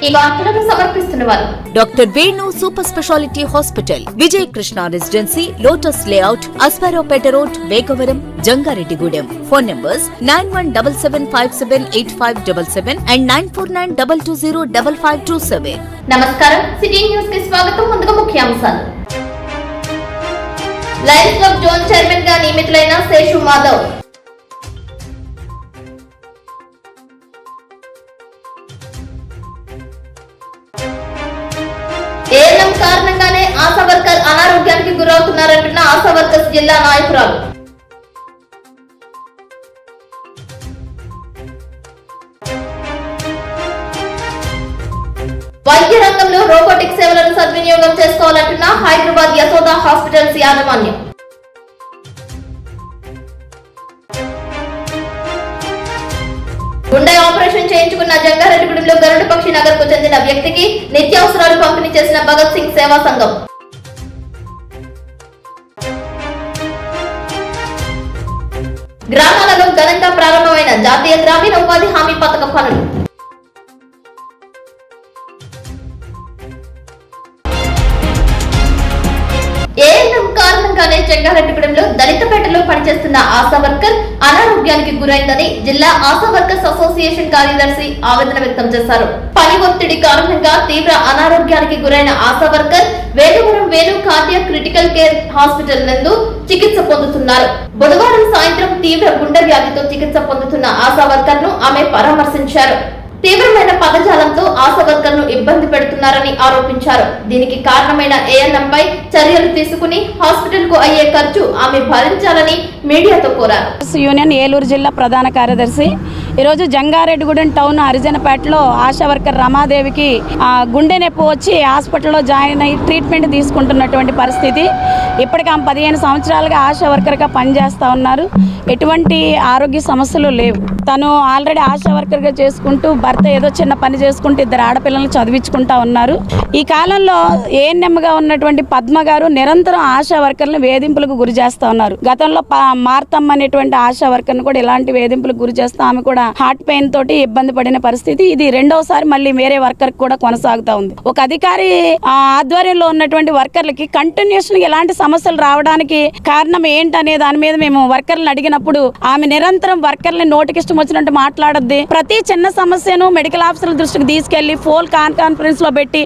ఈ వార్తలను సమర్పిస్తున్నవారు doctor Venu super speciality hospital, Vijay Krishna residency, lotus layout, Aswaraopeta road, Vegavaram, Jangareddygudem. Phone numbers 9177578577 and 9492205527. నమస్కారం, సిటీ న్యూస్ కి స్వాగతం. ముందుగా ముఖ్యాంశాలు. లయన్స్ క్లబ్ జోన్ చైర్మన్ గా నియమితులైన శేషు మాధవ్. ఏఎన్ఎం కారణంగానే ఆశా వర్కర్ అనారోగ్యానికి గురవుతున్నారంటున్న ఆశా వర్కర్స్ జిల్లా నాయకురాలు. వైద్య రంగంలో రోబోటిక్ సేవలను సద్వినియోగం చేసుకోవాలంటున్న హైదరాబాద్ యశోద హాస్పిటల్స్ యాజమాన్యం. గుండె ఆపరేషన్ చేయించుకున్న జంగారెడ్డిగూడెంలో గరుడపక్షి నగర్ కు చెందిన వ్యక్తికి నిత్యావసరాలు పంపిణీ చేసిన భగత్ సింగ్ సేవా సంఘం. గ్రామాలలో ఘనంగా ప్రారంభమైన జాతీయ గ్రామీణ ఉపాధి హామీ పథకం పనులు. ఏఎన్ఎం కారణంగానే జంగారెడ్డిగూడెంలో దళితపేటలో పనిచేస్తున్న ఆశా వర్కర్ అనారోగ్యానికి గురైందని జిల్లా ఆశా వర్కర్స్ అసోసియేషన్ కార్యదర్శి ఆవేదన వ్యక్తం చేశారు. పని ఒత్తిడి కారణంగా తీవ్ర అనారోగ్యానికి గురైన ఆశా వర్కర్ వేగవరం వేలు కార్డియాక్ క్రిటికల్ కేర్ హాస్పిటల్ నందు చికిత్స పొందుతున్నారు. బుధవారం సాయంత్రం తీవ్ర గుండె వ్యాధితో చికిత్స పొందుతున్న ఆశా వర్కర్ ను ఆమె పరామర్శించారు. తీవ్రమైన పదజాలంతో ఆశా వర్కర్ ను ఇబ్బంది పెడుతున్నారని ఆరోపించారు. దీనికి కారణమైన ఏఎన్ఎం పై చర్యలు తీసుకుని హాస్పిటల్ కు అయ్యే ఖర్చు ఆమె భరించాలని మీడియాతో కోరారు. యూనియన్ ఏలూరు జిల్లా ప్రధాన కార్యదర్శి. ఈరోజు జంగారెడ్డిగూడెం టౌన్ హరిజనపేటలో ఆశా వర్కర్ రమాదేవికి గుండె నొప్పి వచ్చి హాస్పిటల్లో జాయిన్ అయ్యి ట్రీట్మెంట్ తీసుకుంటున్నటువంటి పరిస్థితి. ఇప్పటికి ఆమె 15 సంవత్సరాలుగా ఆశా వర్కర్గా పనిచేస్తూ ఉన్నారు. ఎటువంటి ఆరోగ్య సమస్యలు లేవు. తను ఆల్రెడీ ఆశా వర్కర్గా చేసుకుంటూ భర్త ఏదో చిన్న పని చేసుకుంటూ 2 ఆడపిల్లలను చదివించుకుంటా ఉన్నారు. ఈ కాలంలో ఏఎన్ఎంగా ఉన్నటువంటి పద్మ గారు నిరంతరం ఆశా వర్కర్లను వేధింపులకు గురి చేస్తూ ఉన్నారు. గతంలో మార్తమ్మ అనేటువంటి ఆశా వర్కర్ను కూడా ఇలాంటి వేధింపులకు గురి చేస్తూ ఆమె కూడా హార్ట్ పెయిన్ తోటి ఇబ్బంది పడిన పరిస్థితి. ఇది రెండోసారి మళ్ళీ వేరే వర్కర్ కూడా కొనసాగుతా ఉంది. ఒక అధికారి ఆధ్వర్యంలో ఉన్నటువంటి వర్కర్లకి కంటిన్యూషన్ ఎలాంటి సమస్యలు రావడానికి కారణం ఏంటనే దాని మీద మేము వర్కర్లను అడిగినప్పుడు ఆమె నిరంతరం వర్కర్లని నోటికిష్టం వచ్చినట్టు మాట్లాడద్ది. ప్రతి చిన్న సమస్యను మెడికల్ ఆఫీసర్ల దృష్టికి తీసుకెళ్లి ఫోన్ కాన్ఫరెన్స్ లో పెట్టి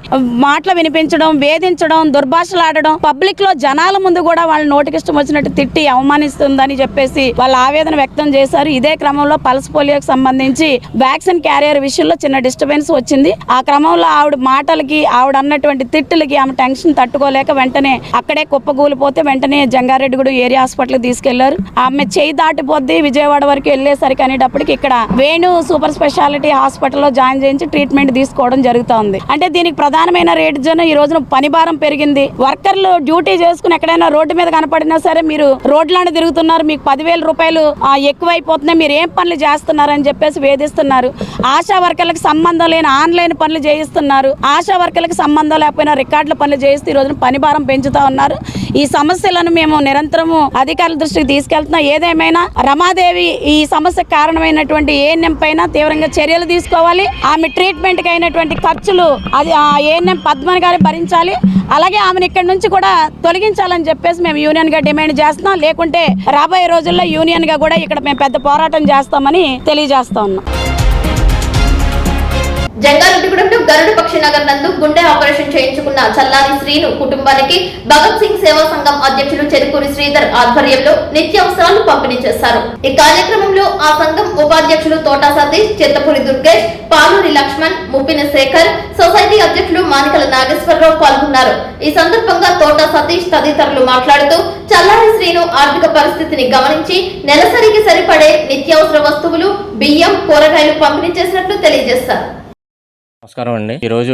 మాటలు వినిపించడం, వేధించడం, దుర్భాషలాడడం, పబ్లిక్ లో జనాల ముందు కూడా వాళ్ళ నోటికిష్టం వచ్చినట్టు తిట్టి అవమానిస్తుందని చెప్పేసి వాళ్ళ ఆవేదన వ్యక్తం చేశారు. ఇదే క్రమంలో పల్స్ పోలియోకి సంబంధించి వ్యాక్సిన్ క్యారియర్ విషయంలో చిన్న డిస్టర్బెన్స్ వచ్చింది. ఆ క్రమంలో ఆవిడ మాటలకి, ఆవిడ అన్నటువంటి తిట్టులకి ఆమె టెన్షన్ తట్టుకోలేక వెంటనే అక్కడే కుప్పగూలిపోతే వెంటనే జంగారెడ్డిగూడెం ఏరియా హాస్పిటల్కి తీసుకెళ్లారు. ఆమె చేయి దాటిపోద్ది విజయవాడ వరకు వెళ్లేసరికి అనేటప్పటికి ఇక్కడ వేణు సూపర్ స్పెషాలిటీ హాస్పిటల్లో జాయిన్ చేయించి ట్రీట్మెంట్ తీసుకోవడం జరుగుతోంది. అంటే దీనికి ప్రధానమైన రీజన్ ఈ రోజున పని భారం పెరిగింది. వర్కర్లు డ్యూటీ చేసుకుని ఎక్కడైనా రోడ్డు మీద కనపడినా సరే మీరు రోడ్లను తిరుగుతున్నారు, మీకు 10,000 రూపాయలు ఎక్కువైపోతున్నాయి, మీరు ఏం పనులు చేస్తున్నారని చెప్పేసి వేధిస్తున్నారు. ఆశా వర్కర్లకు సంబంధం లేని ఆన్లైన్ పనులు చేయిస్తున్నారు. ఆశా వర్కర్లకు సంబంధం లేకపోయినా రికార్డుల పనులు చేయిస్తూ ఈ రోజున పని భారం పెంచుతా ఉన్నారు. ఈ సమస్యలను మేము నిరంతరము అధికారుల దృష్టికి తీసుకెళ్తున్నాం. ఏదేమైనా రమాదేవి ఈ సమస్యకు కారణమైనటువంటి ఏఎన్ఎం పైన తీవ్రంగా చర్యలు తీసుకోవాలి. ఆమె ట్రీట్మెంట్ కి అయినటువంటి ఖర్చులు అది ఏఎన్ఎం పద్మని గారు భరించాలి. అలాగే ఆమెను ఇక్కడి నుంచి కూడా తొలగించాలని చెప్పేసి మేము యూనియన్ గా డిమాండ్ చేస్తున్నాం. లేకుంటే రాబోయే రోజుల్లో యూనియన్ గా కూడా ఇక్కడ మేము పెద్ద పోరాటం చేస్తామని తెలియజేస్తా ఉన్నాం. జంగారెడ్డిగూడెంలో గరుడపక్షి నగర్ నందు గుండె ఆపరేషన్ చేయించుకున్న చల్లారి శ్రీను కుటుంబానికి భగత్ సింగ్ సేవా సంఘం అధ్యక్షులు చెరుకూరి శ్రీధర్ ఆధ్వర్యంలో నిత్యావసరాలు పంపిణీ చేశారు. ఈ కార్యక్రమంలో ఆ సంఘం ఉపాధ్యక్షులు తోటా సతీష్, చిత్తపూరి దుర్గేష్, పాలూరి లక్ష్మణ్, ముప్పిన శేఖర్, సొసైటీ అధ్యక్షులు మానికల నాగేశ్వరరావు పాల్గొన్నారు. ఈ సందర్భంగా తోటా సతీష్ తదితరులు మాట్లాడుతూ చల్లారి శ్రీను ఆర్థిక పరిస్థితిని గమనించి నెలసరికి సరిపడే నిత్యావసర వస్తువులు, బియ్యం, కూరగాయలు పంపిణీ చేసినట్లు తెలియజేశారు. నమస్కారం అండి. ఈరోజు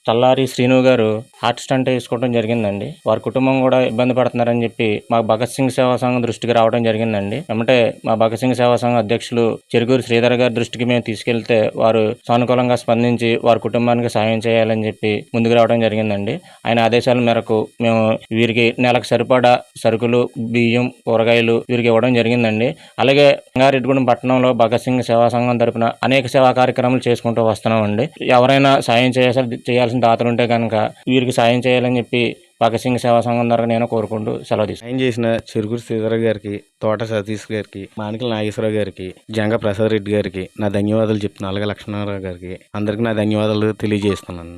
చల్లారి శ్రీను గారు హార్ట్ స్టంట్ వేసుకోవడం జరిగిందండి. వారి కుటుంబం కూడా ఇబ్బంది పడుతున్నారని చెప్పి మా భగత్ సింగ్ సేవా సంఘం దృష్టికి రావడం జరిగిందండి. ఏమంటే మా భగత్ సింగ్ సేవా సంఘం అధ్యక్షులు చెరుకూరి శ్రీధర్ గారి దృష్టికి మేము తీసుకెళ్తే వారు సానుకూలంగా స్పందించి వారి కుటుంబానికి సాయం చేయాలని చెప్పి ముందుకు రావడం జరిగిందండి. ఆయన ఆదేశాల మేరకు మేము వీరికి నెలకు సరిపడా సరుకులు, బియ్యం, కూరగాయలు వీరికి ఇవ్వడం జరిగిందండి. అలాగే రంగారెడ్డిగూడెం పట్టణంలో భగత్ సింగ్ సేవా సంఘం తరపున అనేక సేవా కార్యక్రమాలు చేసుకుంటూ వస్తున్నామండి. ఎవరైనా ఎవరైనా సాయం చేయాల్సిన దాతలు ఉంటే కనుక వీరికి సాయం చేయాలని చెప్పి భగత్ సింగ్ సేవా సంఘం ద్వారా నేను కోరుకుంటూ సెలవు తీసుకుంటాను. సాయం చేసిన చెరుకూరు శ్రీధర్ గారికి, తోట సతీష్ గారికి, మాణికల నాగేశ్వరరావు గారికి, జంగ ప్రసాద్ రెడ్డి గారికి నా ధన్యవాదాలు చెప్తున్నాను. అలాగే లక్ష్మణరావు గారికి అందరికీ నా ధన్యవాదాలు తెలియజేస్తున్నాను.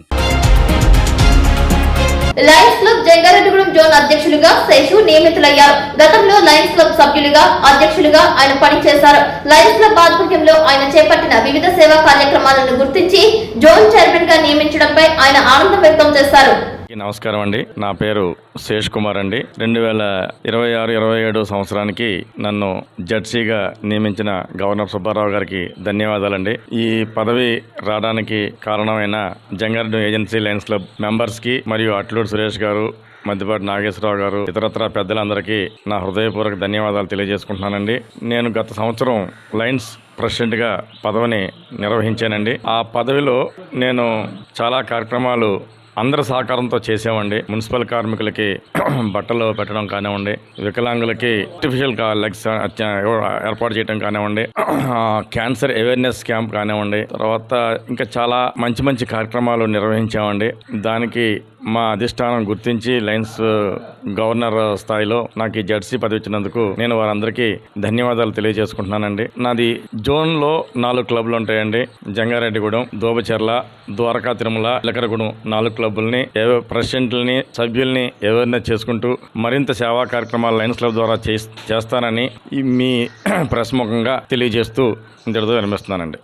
లయన్స్ క్లబ్ జంగారెడ్డిగూడెం జోన్ అధ్యక్షులుగా శేషు నియమితులయ్యారు. గతంలో లయన్స్ క్లబ్ సభ్యులుగా, అధ్యక్షులుగా ఆయన పనిచేశారు. లయన్స్ క్లబ్ ఆధ్వర్యంలో ఆయన చేపట్టిన వివిధ సేవా కార్యక్రమాలను గుర్తించి జోన్ చైర్మన్ గా నియమించడంపై ఆయన ఆనందం వ్యక్తం చేశారు. నమస్కారం అండి. నా పేరు శేష్ కుమార్ అండి. 2026-27 సంవత్సరానికి నన్ను జడ్సీగా నియమించిన గవర్నర్ సుబ్బారావు గారికి ధన్యవాదాలండి. ఈ పదవి రావడానికి కారణమైన జంగారెడ్డి ఏజెన్సీ లయన్స్ క్లబ్ మెంబర్స్కి మరియు అట్లూరు సురేష్ గారు, మధ్యపాటి నాగేశ్వరరావు గారు, ఇతరత్ర పెద్దలందరికీ నా హృదయపూర్వక ధన్యవాదాలు తెలియజేసుకుంటున్నానండి. నేను గత సంవత్సరం లయన్స్ ప్రెసిడెంట్గా పదవిని నిర్వహించానండి. ఆ పదవిలో నేను చాలా కార్యక్రమాలు అందరి సహకారంతో చేసామండి. మున్సిపల్ కార్మికులకి బట్టలు పెట్టడం కానివ్వండి, వికలాంగులకి ఆర్టిఫిషియల్ లెగ్స్ ఏర్పాటు చేయడం కానివ్వండి, క్యాన్సర్ అవేర్నెస్ క్యాంప్ కానివ్వండి, తర్వాత ఇంకా చాలా మంచి కార్యక్రమాలు నిర్వహించామండి. దానికి మా అధిష్టానం గుర్తించి లయన్స్ గవర్నర్ స్థాయిలో నాకు ఈ జడ్సీ పదవి ఇచ్చినందుకు నేను వారందరికీ ధన్యవాదాలు తెలియజేసుకుంటున్నానండి. నాది జోన్లో 4 క్లబ్లు ఉంటాయండి. జంగారెడ్డిగూడెం, దోబచెర్ల, ద్వారకా తిరుమల, లకరగూడెం 4 క్లబ్బుల్ని ప్రెసిడెంట్లని, సభ్యుల్ని ఎవరినైనా చేసుకుంటూ మరింత సేవా కార్యక్రమాలు లయన్స్ క్లబ్ ద్వారా చేస్తానని మీ ప్రెస్ ముఖంగా తెలియజేస్తూ ఇంతటితో విరమిస్తున్నానండి.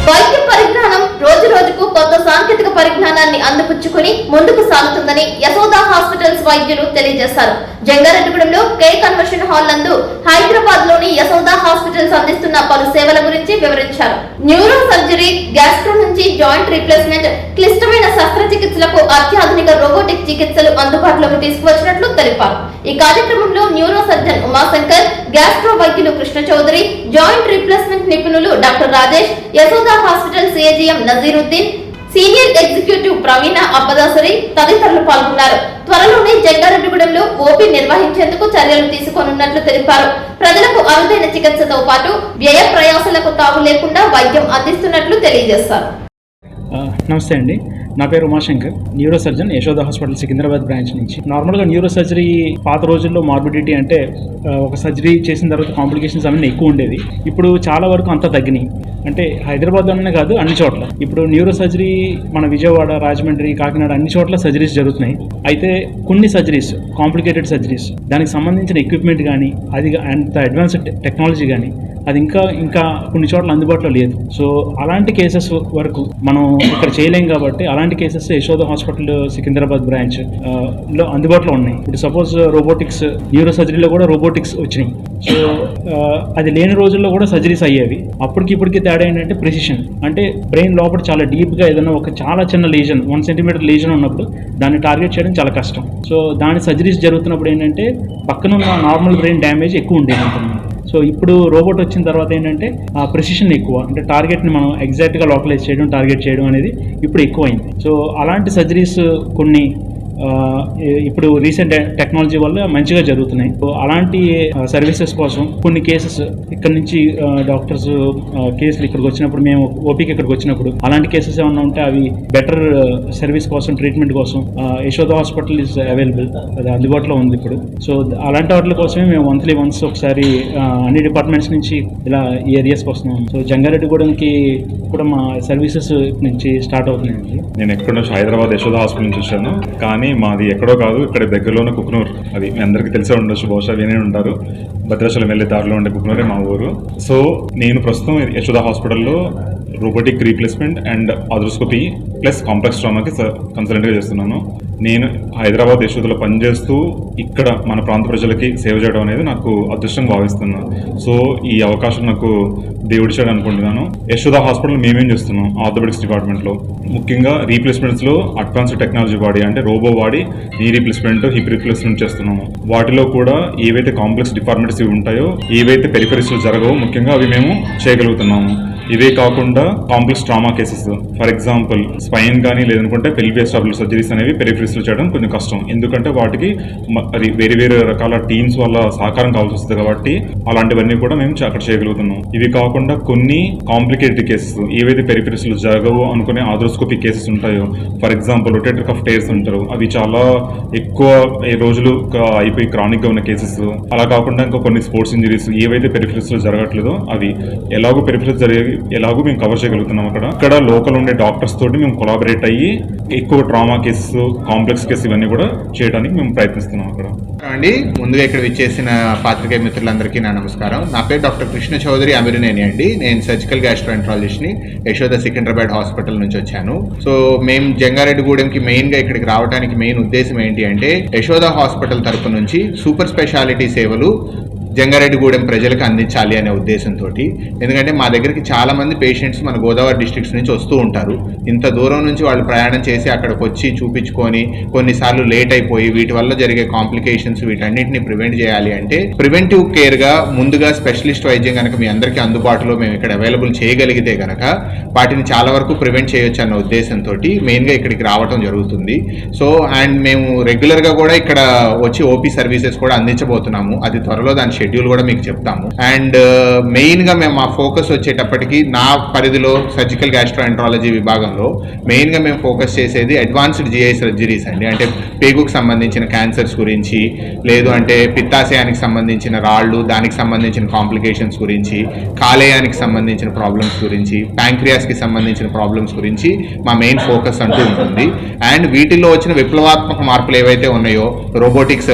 వైద్య పరిజ్ఞానం రోజు రోజుకు కొత్త సాంకేతిక పరిజ్ఞానాన్ని అందిపుచ్చుకుని ముందుకు సాగుతుందని యశోదా హాస్పిటల్స్ వైద్యులు తెలియజేశారు. జంగారెడ్డిగూడెంలో కే కన్వెన్షన్ హాల్ నందు హైదరాబాద్ లోని యశోదా హాస్పిటల్స్ అందిస్తున్న పలు సేవల గురించి వివరించారు. న్యూరో సర్జరీ, గ్యాస్ట్రో నుంచి జాయింట్ రీప్లేస్మెంట్, క్లిష్టమైన శస్త్రచికిత్సలకు అత్యాధునిక రోబోటిక్ చికిత్సలు అందుబాటులోకి తీసుకువచ్చినట్లు తెలిపారు. ఈ కార్యక్రమంలో న్యూరో సర్జన్ ఉమాశంకర్, గ్యాస్ట్రో వైద్యులు కృష్ణ చౌదరి, జాయింట్ రీప్లేస్మెంట్ నిపుణులు doctor Rajesh, Yashoda hospital CAGM Naziruddin, senior executive Praveena Abbadasari తదితరులు పాల్గొన్నారు. త్వరలోనే జంగారెడ్డిగూడెంలో ఓపీ నిర్వహించేందుకు చర్యలు తీసుకోనున్నట్లు తెలిపారు. ప్రజలకు అరుదైన చికిత్సతో పాటు వ్యయ ప్రయాసాలకు తావు లేకుండా వైద్యం అందిస్తున్నట్లు తెలియజేశారు. నమస్తే అండి, నా పేరు Umashankar, neuro surgeon, Yashoda hospital Secunderabad branch నుంచి. నార్మల్గా న్యూరో సర్జరీ పాత రోజుల్లో మార్బిడిటీ అంటే ఒక సర్జరీ చేసిన తర్వాత కాంప్లికేషన్స్ అవన్నీ ఎక్కువ ఉండేది. ఇప్పుడు చాలా వరకు అంతా తగ్గినాయి. అంటే హైదరాబాద్లోనే కాదు, అన్ని చోట్ల ఇప్పుడు న్యూరో సర్జరీ మన విజయవాడ, రాజమండ్రి, కాకినాడ అన్ని చోట్ల సర్జరీస్ జరుగుతున్నాయి. అయితే కొన్ని సర్జరీస్ కాంప్లికేటెడ్ సర్జరీస్, దానికి సంబంధించిన ఎక్విప్మెంట్ కానీ, అది అంత అడ్వాన్స్డ్ టెక్నాలజీ కానీ అది ఇంకా కొన్ని చోట్ల అందుబాటులో లేదు. సో అలాంటి కేసెస్ వరకు మనం ఇక్కడ చేయలేం కాబట్టి అలాంటి cases Yashoda hospital Secunderabad branch లో అందుబాటులో ఉన్నాయి. ఇప్పుడు సపోజ్ రోబోటిక్స్, న్యూరో సర్జరీలో కూడా రోబోటిక్స్ వచ్చినాయి. సో అది లేని రోజుల్లో కూడా సర్జరీస్ అయ్యేవి. అప్పటికి తేడా ఏంటంటే ప్రెసిషన్, అంటే బ్రెయిన్ లోపల చాలా డీప్గా ఏదైనా ఒక చాలా చిన్న లీజన్, 1 సెంటీమీటర్ లీజన్ ఉన్నప్పుడు దాన్ని టార్గెట్ చేయడం చాలా కష్టం. సో దాని సర్జరీస్ జరుగుతున్నప్పుడు ఏంటంటే పక్కన ఉన్న నార్మల్ బ్రెయిన్ డ్యామేజ్ ఎక్కువ ఉండేది ఉంటుంది. సో ఇప్పుడు రోబోట్ వచ్చిన తర్వాత ఏంటంటే ఆ ప్రెసిషన్ ఎక్కువ, అంటే టార్గెట్ని మనం ఎగ్జాక్ట్గా లోకలైజ్ చేయడం, టార్గెట్ చేయడం అనేది ఇప్పుడు ఎక్కువైంది. సో అలాంటి సర్జరీస్ కొన్ని ఇప్పుడు రీసెంట్ టెక్నాలజీ వల్ల మంచిగా జరుగుతున్నాయి. సో అలాంటి సర్వీసెస్ కోసం కొన్ని కేసెస్ ఇక్కడ నుంచి డాక్టర్స్ కేసులు ఇక్కడికి వచ్చినప్పుడు, మేము ఓపీకి ఇక్కడికి వచ్చినప్పుడు అలాంటి కేసెస్ ఏమన్నా ఉంటే అవి బెటర్ సర్వీస్ కోసం, ట్రీట్మెంట్ కోసం యశోద హాస్పిటల్ ఇస్ అవైలబుల్, అది అందుబాటులో ఉంది ఇప్పుడు. సో అలాంటి వాటి కోసమే మేము మంత్లీ వన్స్ ఒకసారి అన్ని డిపార్ట్మెంట్స్ నుంచి ఇలా ఈ ఏరియాస్కి వస్తున్నాం. సో జంగారెడ్డిగూడెంకి కూడా మా సర్వీసెస్ నుంచి స్టార్ట్ అవుతున్నాయండి. నేను ఎక్కడ నుంచి హైదరాబాద్ యశోద హాస్పిటల్ నుంచి వచ్చాను, కానీ మాది ఎక్కడో కాదు, ఇక్కడ దగ్గరలోనే కుక్నూర్. అది మీ అందరికీ తెలిసే ఉండొచ్చు, బహుశా వినే ఉంటారు. భద్రాచలం వెళ్ళే దారిలో ఉండే కుక్నూరే మా ఊరు. సో నేను ప్రస్తుతం యశోద హాస్పిటల్లో robotic replacement and arthroscopy plus complex ట్రామాకి కన్సల్టెంట్గా చేస్తున్నాను. నేను హైదరాబాద్ యశోదలో పనిచేస్తూ ఇక్కడ మన ప్రాంత ప్రజలకి సేవ చేయడం అనేది నాకు అదృష్టంగా భావిస్తున్నాను. సో ఈ అవకాశం నాకు దేవుడిచ్చాడు అనుకుంటున్నాను. యశోద హాస్పిటల్ మేమేం చేస్తున్నాం ఆర్థోపెడిక్స్ డిపార్ట్మెంట్లో, ముఖ్యంగా రీప్లేస్మెంట్స్లో అడ్వాన్స్డ్ టెక్నాలజీ వాడి, అంటే రోబో వాడి నీ రీప్లేస్మెంట్, హిప్ రీప్లేస్మెంట్ చేస్తున్నాము. వాటిలో కూడా ఏవైతే కాంప్లెక్స్ డిఫార్మిటీస్ ఉంటాయో, ఏవైతే పెరిఫెరీస్లో జరగవో ముఖ్యంగా అవి మేము చేయగలుగుతున్నాము. ఇవే కాకుండా complex trauma cases, for example spine కానీ లేదనుకుంటే పెల్వియస్ ట్రబుల్ సర్జరీస్ అనేవి పెరిఫెరీస్లో చేయడం కొంచెం కష్టం, ఎందుకంటే వాటికి అది వేరే వేరే రకాల టీమ్స్ వల్ల సహకారం కావాల్సి వస్తుంది కాబట్టి అలాంటివన్నీ కూడా మేము అక్కడ చేయగలుగుతున్నాం. ఇవి కాకుండా కొన్ని కాంప్లికేటెడ్ కేసెస్ ఏవైతే పెరిఫెరీస్లో జరగవు అనుకునే ఆర్థ్రోస్కోపిక్ కేసెస్ ఉంటాయో, for example rotator cuff tyres అంటారు, అవి చాలా ఎక్కువ రోజులు అయిపోయి క్రానిక్ గా ఉన్న కేసెస్. అలా కాకుండా ఇంకా కొన్ని స్పోర్ట్స్ ఇంజరీస్ ఏవైతే పెరిఫెరీస్ లో జరగట్లేదో అవి ఎలాగో పెరిఫెరీస్ జరిగి ఎలాగో మేము కవర్ చేయగలుగుతున్నాం. ఇక్కడ లోకల్ ఉండే డాక్టర్స్ తోటి మేము కొలాబరేట్ అయ్యి ఎక్కువ ట్రామా కేసెస్, కాంప్లెక్స్ కేసు ఇవన్నీ కూడా చేయడానికి మేము ప్రయత్నిస్తున్నాం. అక్కడ అండి ముందుగా ఇక్కడ విచ్చేసిన పాత్రికేయ మిత్రులందరికీ నా నమస్కారం. నా పేరు డాక్టర్ కృష్ణ చౌదరి అమిరినేని అండి. నేను సర్జికల్ గ్యాస్ట్రోఎంట్రాలజిస్ట్ని యశోద సికింద్రాబాద్ హాస్పిటల్ నుంచి వచ్చాను. సో మేము జంగారెడ్డిగూడెంకి మెయిన్గా ఇక్కడికి రావడానికి మెయిన్ ఉద్దేశం ఏంటి అంటే యశోద హాస్పిటల్ తరపు నుంచి సూపర్ స్పెషాలిటీ సేవలు జంగారెడ్డిగూడెం ప్రజలకు అందించాలి అనే ఉద్దేశంతో. ఎందుకంటే మా దగ్గరికి చాలా మంది పేషెంట్స్ మన గోదావరి డిస్ట్రిక్ట్స్ నుంచి వస్తూ ఉంటారు. ఇంత దూరం నుంచి వాళ్ళు ప్రయాణం చేసి అక్కడికి వచ్చి చూపించుకొని కొన్నిసార్లు లేట్ అయిపోయి వీటి వల్ల జరిగే కాంప్లికేషన్స్ వీటన్నిటిని ప్రివెంట్ చేయాలి అంటే ప్రివెంటివ్ కేర్గా ముందుగా స్పెషలిస్ట్ వైద్యం కనుక మీ అందరికీ అందుబాటులో మేము ఇక్కడ అవైలబుల్ చేయగలిగితే కనుక వాటిని చాలా వరకు ప్రివెంట్ చేయొచ్చు అన్న ఉద్దేశంతో మెయిన్గా ఇక్కడికి రావడం జరుగుతుంది. సో అండ్ మేము రెగ్యులర్గా కూడా ఇక్కడ వచ్చి ఓపీ సర్వీసెస్ కూడా అందించబోతున్నాము. అది త్వరలో దాని షెడ్యూల్ కూడా మీకు చెప్తాము. అండ్ మెయిన్గా మేము మా ఫోకస్ వచ్చేటప్పటికి నా పరిధిలో సర్జికల్ గ్యాస్ట్రోఎంట్రాలజీ విభాగంలో మెయిన్గా మేము ఫోకస్ చేసేది అడ్వాన్స్డ్ జిఐ సర్జరీస్ అండి. అంటే పేగుకు సంబంధించిన క్యాన్సర్స్ గురించి, లేదు అంటే పిత్తాశయానికి సంబంధించిన రాళ్ళు, దానికి సంబంధించిన కాంప్లికేషన్స్ గురించి, కాలేయానికి సంబంధించిన ప్రాబ్లమ్స్ గురించి, ప్యాంక్రియాస్కి సంబంధించిన ప్రాబ్లమ్స్ గురించి మా మెయిన్ ఫోకస్ అంటూ ఉంటుంది. అండ్ వీటిల్లో వచ్చిన విప్లవాత్మక మార్పులు ఏవైతే ఉన్నాయో రోబోటిక్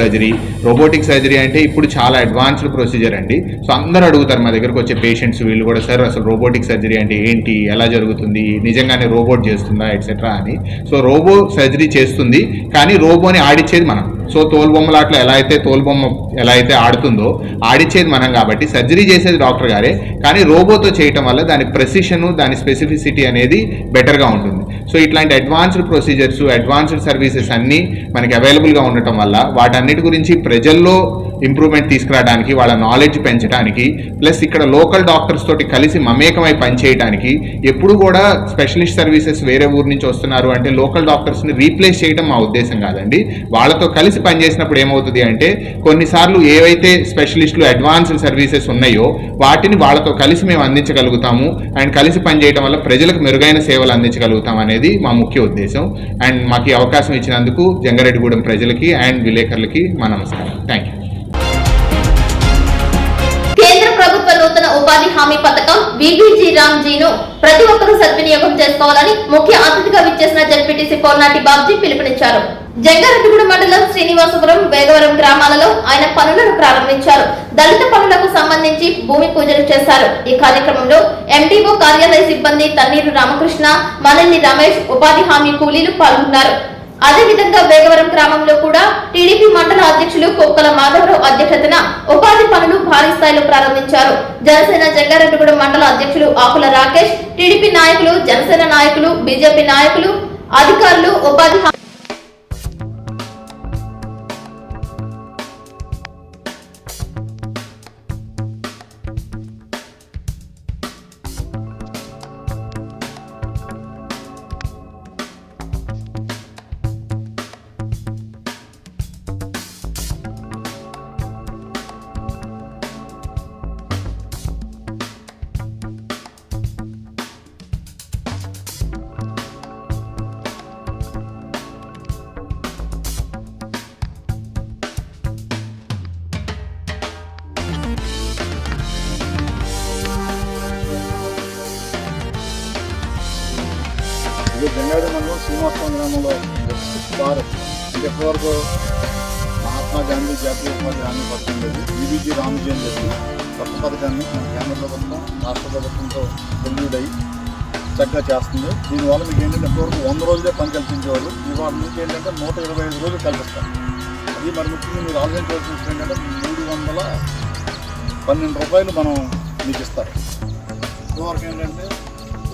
సర్జరీ అంటే ఇప్పుడు చాలా అడ్వాన్స్డ్ ప్రొసీజర్ అండి. సో అందరూ అడుగుతారు మా దగ్గరకు వచ్చే పేషెంట్స్, వీళ్ళు కూడా సార్ అసలు రోబోటిక్ సర్జరీ అంటే ఏంటి, ఎలా జరుగుతుంది, నిజంగానే రోబోట్ చేస్తుందా ఎట్సెట్రా అని. సో రోబో సర్జరీ చేస్తుంది కానీ రోబోని ఆడిచ్చేది మనం. సో తోలుబొమ్మలాట్లో తోలుబొమ్మ ఎలా అయితే ఆడుతుందో ఆడిచ్చేది మనం కాబట్టి సర్జరీ చేసేది డాక్టర్ గారే, కానీ రోబోతో చేయటం వల్ల దాని ప్రెసిషన్, దాని స్పెసిఫిసిటీ అనేది బెటర్గా ఉంటుంది. సో ఇట్లాంటి అడ్వాన్స్డ్ ప్రొసీజర్స్, అడ్వాన్స్డ్ సర్వీసెస్ అన్నీ మనకి అవైలబుల్గా ఉండటం వల్ల వాటన్నిటి గురించి ప్రజల్లో ఇంప్రూవ్మెంట్ తీసుకురావడానికి, వాళ్ళ నాలెడ్జ్ పెంచడానికి, ప్లస్ ఇక్కడ లోకల్ డాక్టర్స్ తోటి కలిసి మమేకమై పనిచేయడానికి. ఎప్పుడు కూడా స్పెషలిస్ట్ సర్వీసెస్ వేరే ఊరు నుంచి వస్తున్నారు అంటే లోకల్ డాక్టర్స్ని రీప్లేస్ చేయడం మా ఉద్దేశం కాదండి. వాళ్ళతో కలిసి పనిచేసినప్పుడు ఏమవుతుంది అంటే కొన్నిసార్లు ఏవైతే స్పెషలిస్టులు అడ్వాన్స్డ్ సర్వీసెస్ ఉన్నాయో వాటిని వాళ్ళతో కలిసి మేము అందించగలుగుతాము. అండ్ కలిసి పనిచేయడం వల్ల ప్రజలకు మెరుగైన సేవలు అందించగలుగుతాం అనేది మా ముఖ్య ఉద్దేశం. అండ్ మాకు ఈ అవకాశం ఇచ్చినందుకు జంగారెడ్డిగూడెం ప్రజలకి అండ్ విలేకరులకి మా నమస్కారం. Thank you. కేంద్ర ప్రభుత్వ నూతన ఉపాధి హామీ పథకం విబిజి రామ్జీను ప్రతి ఒక్కరూ సద్వినియోగం చేసుకోవాలని ముఖ్య అతిథిగా విచ్చేసిన జెడ్పీటీసీ పొన్నాటి బాబ్జీ పిలుపునిచ్చారు. జంగారెడ్డిగూడెం మండలం శ్రీనివాసపురం, వేగవరం గ్రామాలలో ఆయన పనులను ప్రారంభించారు. దళిత పనులకు సంబంధించి భూమి పూజలు చేశారు. ఈ కార్యక్రమంలో ఎండీఓ కార్యాలయ సిబ్బంది తన్నీరు రామకృష్ణ, మనల్ని రమేష్, ఉపాధి హామీ కూలీలు పాల్గొన్నారు. అదేవిధంగా వేగవరం గ్రామంలో కూడా టీడీపీ మండల అధ్యక్షులు కొక్కల మాధవరావు అధ్యక్షతన ఉపాధి పనులు భారీ స్థాయిలో ప్రారంభించారు. జనసేన జంగారెడ్డిగూడెం మండల అధ్యక్షులు ఆకుల రాకేష్, టీడీపీ నాయకులు, జనసేన నాయకులు, బీజేపీ నాయకులు, అధికారులు ఉపాధి జంగారెడ్డి మండలం శ్రీనివాసపురం గ్రామంలో భారత్ అంటే ఇప్పటివరకు మహాత్మా గాంధీ జాతీయ ఉపాధి హామీ పథకం లేదు, విబిజి రామ్జీ అని చెప్పి కొత్త పథకాన్ని మన కేంద్ర ప్రభుత్వం రాష్ట్ర ప్రభుత్వంతో రెన్యూడ్ అయ్యి చక్కగా చేస్తుంది. దీనివల్ల మీకు ఏంటంటే ఇప్పటివరకు 100 రోజులే పని కల్పించేవారు, ఇవాళ నుంచి ఏంటంటే 125 రోజులు కల్పిస్తారు. అది మరి ముఖ్యంగా మీరు ఆలోచించవలసిన విషయం ఏంటంటే 312 రూపాయలు మనం మీకు ఇస్తారు. ఇప్పటివరకు ఏంటంటే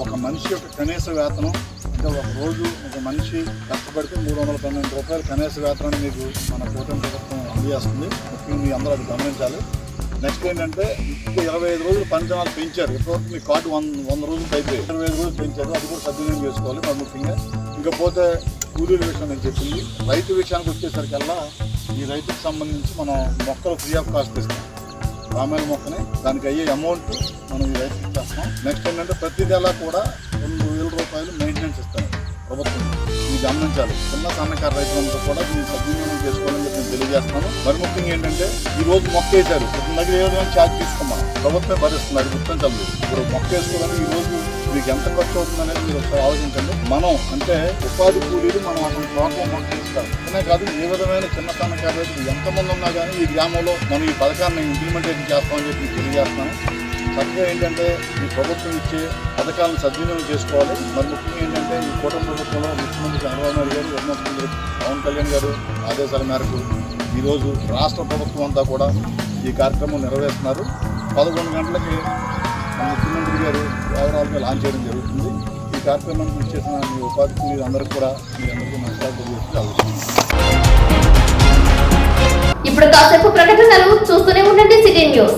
ఒక మనిషి యొక్క కనీస వేతనం అంటే ఒక రోజు ఒక మనిషి కష్టపడితే 312 రూపాయలు కనీస వేతనాన్ని మీకు మన కూటమి ప్రభుత్వం అందజేస్తుంది. ముఖ్యంగా మీ అందరూ అది గమనించాలి. నెక్స్ట్ ఏంటంటే ఇంకో 25 రోజులు పనిదినాలు పెంచారు. ఇప్పటివరకు మీ కార్డు 100 రోజులు అయిపోయి 25 రోజులు పెంచారు. అది కూడా సద్వినియోగం చేసుకోవాలి. మరి ముఖ్యంగా ఇంకపోతే కూలీల విషయం నేను చెప్పింది. రైతు విషయానికి వచ్చేసరికల్లా ఈ రైతుకు సంబంధించి మనం మొక్కలు ఫ్రీ ఆఫ్ కాస్ట్ ఇస్తాం. రామాయణ మొక్కని దానికి అయ్యే అమౌంట్ మనం ఈ రైతుకి ఇచ్చేస్తాం. నెక్స్ట్ ఏంటంటే ప్రతి నెల కూడా 2,000 రూపాయలు మెయింటెనెన్స్ ఇస్తాం ప్రభుత్వం. ఇది గమనించాలి. చిన్న సన్నకారు రైతులంతా కూడా దీన్ని సద్వినియోగం చేసుకోవాలని చెప్పి నేను తెలియజేస్తున్నాను. మరి ముఖ్యంగా ఏంటంటే ఈ రోజు మొక్క వేశారు, ప్రతి దగ్గర ఏ విధంగా ఛార్జ్ తీసుకున్నాం, ప్రభుత్వమే భరిస్తుంది. అది గుర్తించాలి. ఇప్పుడు మొక్క వేసుకోవడానికి ఈ రోజు మీకు ఎంత ఖర్చు అవుతుంది అనేది మీరు ఒకసారి ఆలోచించండి. మనం అంటే ఉపాధి కూలీలు మనం అసలు తోటలో మొక్క వేస్తారు. అనే కాదు, ఏ విధమైన చిన్న సన్నకారు రైతులు ఎంతమంది ఉన్నా కానీ ఈ గ్రామంలో మనం ఈ పథకాన్ని ఇంప్లిమెంటేషన్ చేస్తామని చెప్పి తెలియజేస్తున్నాను. చక్కగా ఏంటంటే ఈ ప్రభుత్వం ఇచ్చే పథకాలను సద్వినియోగం చేసుకోవాలి. మరి ముఖ్యంగా ఏంటంటే ఈ కూటమి ప్రభుత్వంలో ముఖ్యమంత్రి చంద్రబాబు నాయుడు గారు, ఉప ముఖ్యమంత్రి పవన్ కళ్యాణ్ గారు ఆదేశాల మేరకు ఈరోజు రాష్ట్ర ప్రభుత్వం అంతా కూడా ఈ కార్యక్రమం నెరవేరుస్తున్నారు. 11 గంటలకి మన ముఖ్యమంత్రి గారు ఓవరాల్గా లాంచ్ చేయడం జరుగుతుంది. ఈ కార్యక్రమానికి ఇచ్చేసిన మీ ఉపాధి కూలీలందరికీ కూడా మీ అందరికీ నమస్కారం తెలియజేస్తూ ఇప్పుడు కాసేపు ప్రకటనలు చూస్తూనే ఉండండి city news.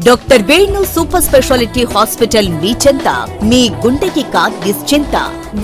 Doctor Venu super speciality hospital మీ చెంత, మీ గుండెకి నిశ్చింత.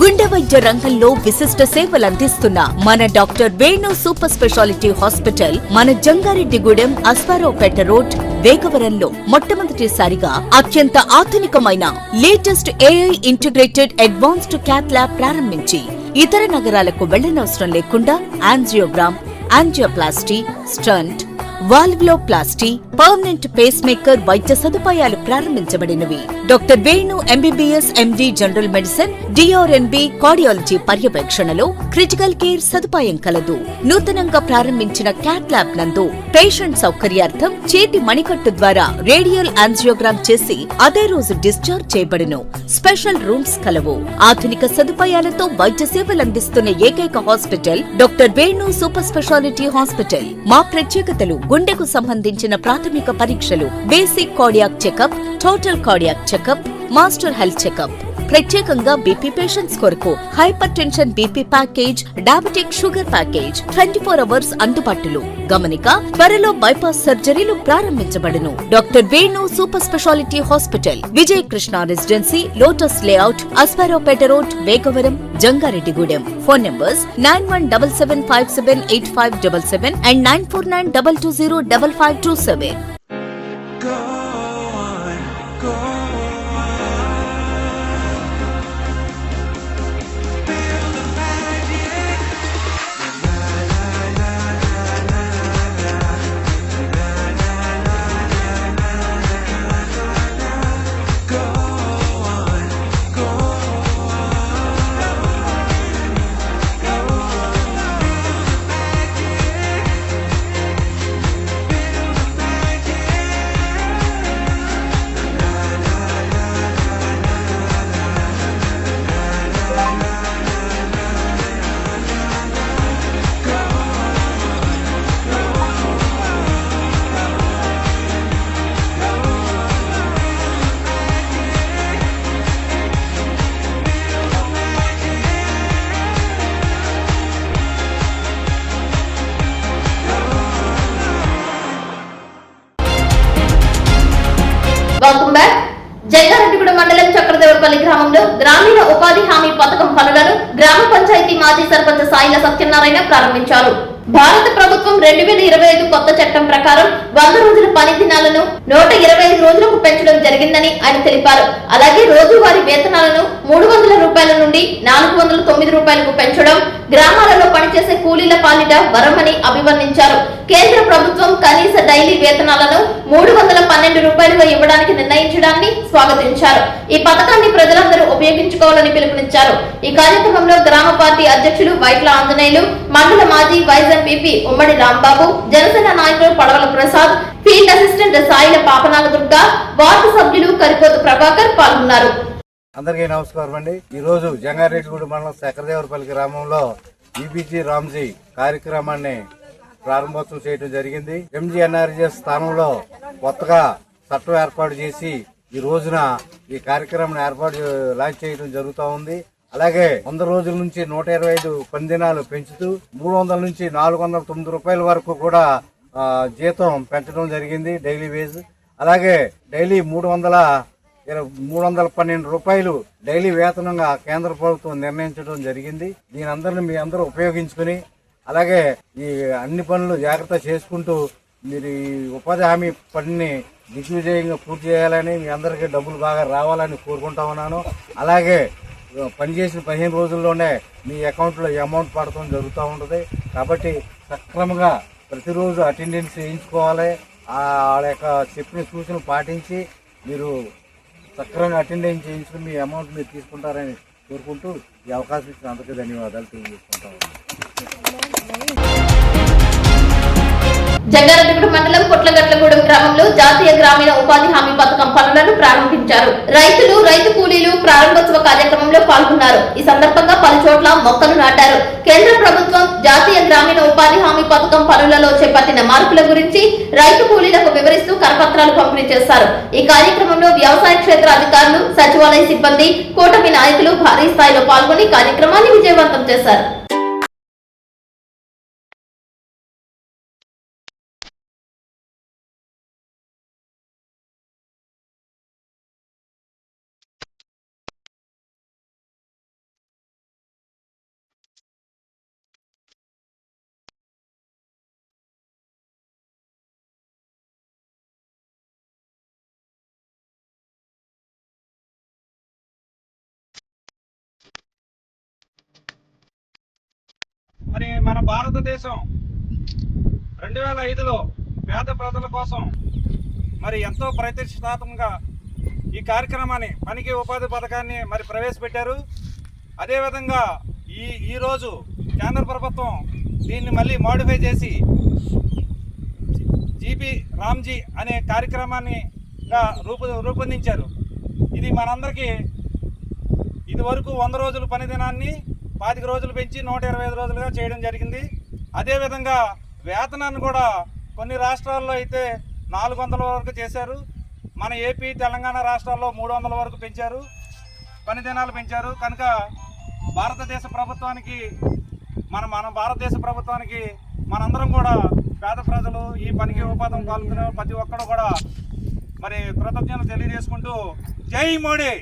గుండె వైద్య రంగంలో విశిష్ట సేవలు అందిస్తున్న మన doctor Venu super speciality hospital మన జంగారెడ్డిగూడెం అస్పారావుపేట రోడ్ వేగవరంలో మొట్టమొదటిసారిగా అత్యంత ఆధునికమైన latest AI integrated advanced cath lab ప్రారంభించి ఇతర నగరాలకు వెళ్లనవసరం లేకుండా angiogram, angioplasty, stent, valvuloplasty, permanent pacemaker వైద్య సదుపాయాలు ప్రారంభించబడినవి. Doctor Venu MBBS MD general medicine, DrNB cardiology పర్యవేక్షణలో క్రిటికల్ కేర్ సదుపాయం కలదు. నూతనంగా ప్రారంభించిన క్యాట్ ల్యాబ్ నందు పేషెంట్ సౌకర్యార్థం చేతి మణికట్టు ద్వారా రేడియల్ యాంజియోగ్రామ్ చేసి అదే రోజు డిశ్చార్జ్ చేయబడును. స్పెషల్ రూమ్స్ కలవు. ఆధునిక సదుపాయాలతో వైద్య సేవలందిస్తున్న ఏకైక hospital doctor Venu super speciality hospital. మా ప్రత్యేకతలు: గుండెకు సంబంధించిన ప్రాథమిక పరీక్షలు, basic cardiac checkup, total cardiac checkup, master health checkup. ప్రత్యేకంగా బీపీ పేషెంట్స్ కొరకు hypertension BP package, diabetic sugar package 24 hours అందుబాటులో. గమనిక: త్వరలో బైపాస్ సర్జరీలు ప్రారంభించబడును. Doctor Venu super speciality hospital, Vijay Krishna residency, lotus layout, Aswaraopeta road, Vegavaram, Jangareddygudem. Phone numbers 9177578577 and 9492205527. Jangareddygudem మండలం చక్రదేవరపల్లి గ్రామంలో గ్రామీణ ఉపాధి హామీ పథకం పనులను గ్రామ పంచాయతీ మాజీ సర్పంచ్ సాయిల సత్యనారాయణ ప్రారంభించారు. భారత ప్రభుత్వం 2025 కొత్త చట్టం ప్రకారం 100 రోజుల పని దినాలను 125 రోజులకు పెంచడం జరిగిందని ఆయన తెలిపారు. అలాగే రోజువారీ వేతనాలను 300 రూపాయల నుండి 409 రూపాయలకు పెంచడం గ్రామాలలో పనిచేసే కూలీల పాలిట వరమని అభివర్ణించారు. కేంద్ర ప్రభుత్వం కనీస డైలీ వేతనాలను 312 రూపాయలుగా ఇవ్వడానికి నిర్ణయించడాన్ని స్వాగతించారు. ఈ పథకాన్ని ప్రజలందరూ ఉపయోగించుకోవాలని పిలుపునిచ్చారు. ఈ కార్యక్రమంలో గ్రామ పార్టీ అధ్యక్షులు వైట్ల ఆంజనేయులు, మండల మాజీ వైస్ ఎంపీపీ ఉమ్మడి రాంబాబు, జనసేన నాయకులు పడవల ప్రసాద్, ఫీల్డ్ అసిస్టెంట్ సాయిల పాపనాగదుర్గ, వార్డు సభ్యులు కరిపోతు ప్రభాకర్ పాల్గొన్నారు. అందరికీ నమస్కారం అండి. ఈ రోజు జంగారెడ్డిగూడెం మండలం చక్రదేవరపల్లి గ్రామంలో ఈబీజీ రామ్జీ కార్యక్రమాన్ని ప్రారంభోత్సవం చేయడం జరిగింది. ఎంజీఎన్ఆర్జీఎస్ స్థానంలో కొత్తగా చట్టం ఏర్పాటు చేసి ఈ రోజున ఈ కార్యక్రమం లాంచ్ చేయడం జరుగుతూ ఉంది. అలాగే 100 రోజుల నుంచి 125 పని దినాలు పెంచుతూ 300 నుంచి 409 రూపాయల వరకు కూడా జీతం పెంచడం జరిగింది, డైలీ వేజ్. అలాగే డైలీ 312 రూపాయలు డైలీ వేతనంగా కేంద్ర ప్రభుత్వం నిర్ణయించడం జరిగింది. దీని అందరిని మీ అందరూ ఉపయోగించుకుని అలాగే ఈ అన్ని పనులు జాగ్రత్త చేసుకుంటూ మీరు ఈ ఉపాధి హామీ పనిని దిగ్విజయంగా పూర్తి చేయాలని, మీ అందరికీ డబ్బులు బాగా రావాలని కోరుకుంటా ఉన్నాను. అలాగే పనిచేసిన 15 రోజుల్లోనే మీ అకౌంట్లో ఈ అమౌంట్ పడటం జరుగుతూ ఉంటుంది. కాబట్టి సక్రమంగా ప్రతిరోజు అటెండెన్స్ వేయించుకోవాలి. వాళ్ళ యొక్క చెప్పిన సూచనలు పాటించి మీరు సక్రమంగా అటెండెన్స్ చేయించుకుని మీ అమౌంట్ మీరు తీసుకుంటారని కోరుకుంటూ ఈ అవకాశం ఇచ్చిన అందరికీ ధన్యవాదాలు తెలియజేసుకుంటాము. జంగారెడ్డిగూడెం మండలం కొట్లగట్లగూడెం గ్రామంలో జాతీయ గ్రామీణ ఉపాధి హామీ పథకం పనులను ప్రారంభించారు. రైతులు, రైతు కూలీలు ప్రారంభోత్సవ కార్యక్రమంలో పాల్గొన్నారు. ఈ సందర్భంగా పలు చోట్ల మొక్కలు నాటారు. కేంద్ర ప్రభుత్వం జాతీయ గ్రామీణ ఉపాధి హామీ పథకం పనులలో చేపట్టిన మార్పుల గురించి రైతు కూలీలకు వివరిస్తూ కరపత్రాలు పంపిణీ చేశారు. ఈ కార్యక్రమంలో వ్యవసాయ క్షేత్ర అధికారులు, సచివాలయ సిబ్బంది, కూటమి నాయకులు భారీ స్థాయిలో పాల్గొని కార్యక్రమాన్ని విజయవంతం చేశారు. మరి మన భారతదేశం 2005లో పేద ప్రజల కోసం మరి ఎంతో ప్రతిష్టాత్మకంగా ఈ కార్యక్రమాన్ని పనికి ఉపాధి పథకాన్ని మరి ప్రవేశపెట్టారు. అదేవిధంగా ఈరోజు కేంద్ర ప్రభుత్వం దీన్ని మళ్ళీ మోడిఫై చేసి జీపీ రామ్జీ అనే కార్యక్రమాన్ని రూపొందించారు. ఇది మనందరికీ ఇదివరకు 100 రోజుల పని దినాన్ని 25 రోజులు పెంచి 125 రోజులుగా చేయడం జరిగింది. అదేవిధంగా వేతనాన్ని కూడా కొన్ని రాష్ట్రాల్లో అయితే 400 వరకు చేశారు. మన ఏపీ, తెలంగాణ రాష్ట్రాల్లో 300 వరకు పెంచారు, పని దినాలు పెంచారు. కనుక భారతదేశ ప్రభుత్వానికి మనందరం కూడా పేద ప్రజలు ఈ పనికి ఉపాధి పాల్గొనే ప్రతి ఒక్కరు కూడా మరి కృతజ్ఞతలు తెలియజేసుకుంటూ జై మోడీ.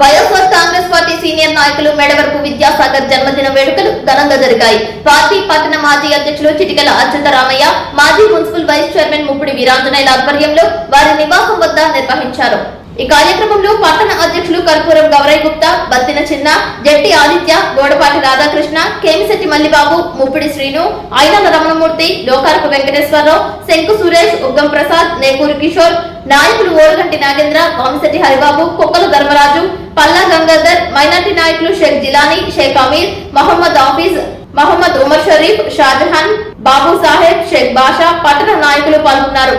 వైఎస్ఆర్ కాంగ్రెస్ పార్టీ సీనియర్ నాయకులు మేడవరపు విద్యాసాగర్ జన్మదిన వేడుకలు ఘనంగా జరిగాయి. పార్టీ పట్టణ మాజీ అధ్యక్షులు చిటికల అచ్యుతరామయ్య, మాజీ మున్సిపల్ వైస్ చైర్మన్ ముప్పిడి వీరాంజనేయుల ఆధ్వర్యంలో వారి నివాసం వద్ద నిర్వహించారు. ఈ కార్యక్రమంలో పట్టణ అధ్యక్షులు కర్పూరం గౌరయ్య గుప్తా, బత్తిన చిన్న, జట్టి ఆదిత్య, గోడపాటి రాధాకృష్ణ, కేమిశెట్టి మల్లిబాబు, ముప్పిడి శ్రీను, ఐనాల రమణమూర్తి, లోకారపు వెంకటేశ్వరరావు, శంకు సురేష్, ఉగ్గం ప్రసాద్, నేకూరి కిషోర్, నాయకులు ఓరగంటి నాగేంద్ర, వామిశెట్టి హరిబాబు, కుక్కల ధర్మరాజు, పల్లా గంగాధర్, మైనార్టీ నాయకులు షేక్ జిలానీ, షేక్ అమీర్, మహమ్మద్ ఆఫీజ్, మహమ్మద్ ఉమర్ షరీఫ్, షాజహాన్, బాబు సాహెబ్, షేక్ బాషా, పట్టణ నాయకులు పాల్గొన్నారు.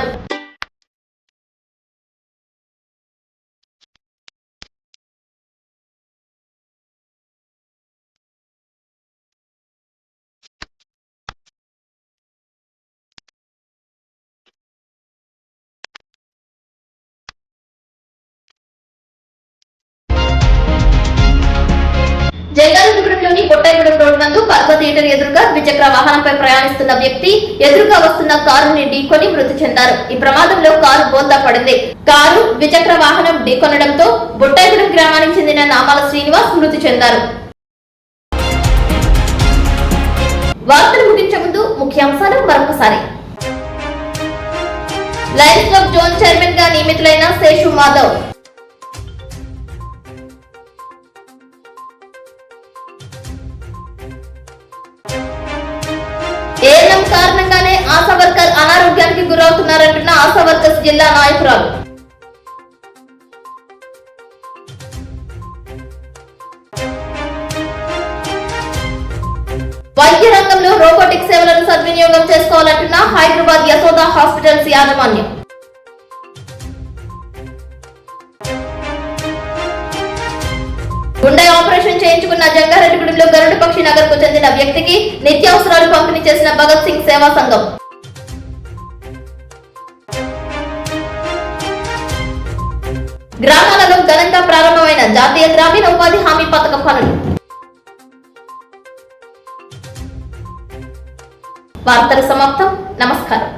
జంగారెడ్డిగూడెంలోని కొట్టాయిగూడెం రోడ్డు నందు పర్వ థియేటర్ ఎదురుగా ద్విచక్ర వాహనంపై ప్రయాణిస్తున్న వ్యక్తి ఎదురుగా వస్తున్న కారుని ఢీకొని మృతి చెందారు. ఈ ప్రమాదంలో కారు బోల్తా పడింది. కారు ద్విచక్ర వాహనం ఢీకొనడంతో బొట్టాయిగూడెం గ్రామానికి చెందిన నామాల శ్రీనివాస్ మృతి చెందారు. వార్తలు ముగించే ముందు ముఖ్యాంశాలు మరొకసారి. లయన్స్ క్లబ్ జోన్ చైర్మన్ గా నియమితులైన శేషు మాధవ్. ఏఎన్ఎం కారణంగానే ఆశా వర్కర్ అనారోగ్యానికి గురవుతున్నారంటున్న ఆశా వర్కర్స్ జిల్లా నాయకురాలు. వైద్య రంగంలో రోబోటిక్ సేవలను సద్వినియోగం చేసుకోవాలంటున్న హైదరాబాద్ యశోద హాస్పిటల్స్ యాజమాన్యం. గుండె ఆపరేషన్ చేయించుకున్న జంగారెడ్డిగూడెంలో గరుడపక్షి నగర్ కు చెందిన వ్యక్తికి నిత్యావసరాలు పంపిణీ చేసిన భగత్ సింగ్ సేవా సంఘం. గ్రామాలలో ఘనంగా ప్రారంభమైన జాతీయ గ్రామీణ ఉపాధి హామీ పథకం పనులు. వార్తలు సమాప్తం. నమస్కారం.